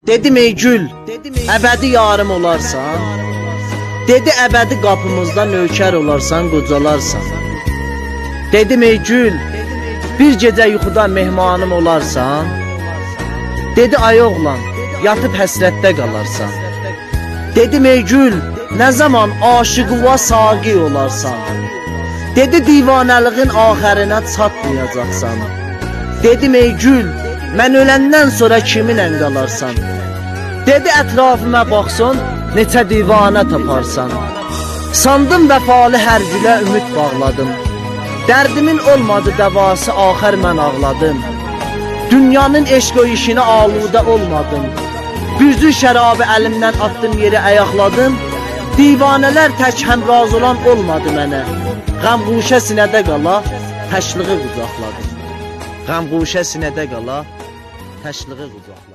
Dedim ey gül, əbədi yarım olarsan. Dedi əbədi qapımızda nökər olarsan, qocalarsan. Dedim ey gül, bir gecə yuxuda mehmanım olarsan. Dedi ay oğlan, yatıb həsrətdə qalarsan. Dedim ey gül, nə zaman aşıqıva saqi olarsan. Dedi divanəliğin axərinə çatmayacaqsan. Dedim ey gül, mən öləndən sonra kiminlə qalarsan. Dedi ətrafıma baxsan, neçə divanə taparsan. Sandım vəfalı hər gülə ümid bağladım. Dərdimin olmadı dəvası, axır mən ağladım. Dünyanın eşq o işinə aludə olmadım. Büzü şərabı əlimdən attım, yeri ayaqladım. Divanələr tək həmraz olan olmadı mənə. Qəmquşə sinədə qala, təşliği qucaqladım. Qəmquşə sinədə qala, təşliği qucaqladım.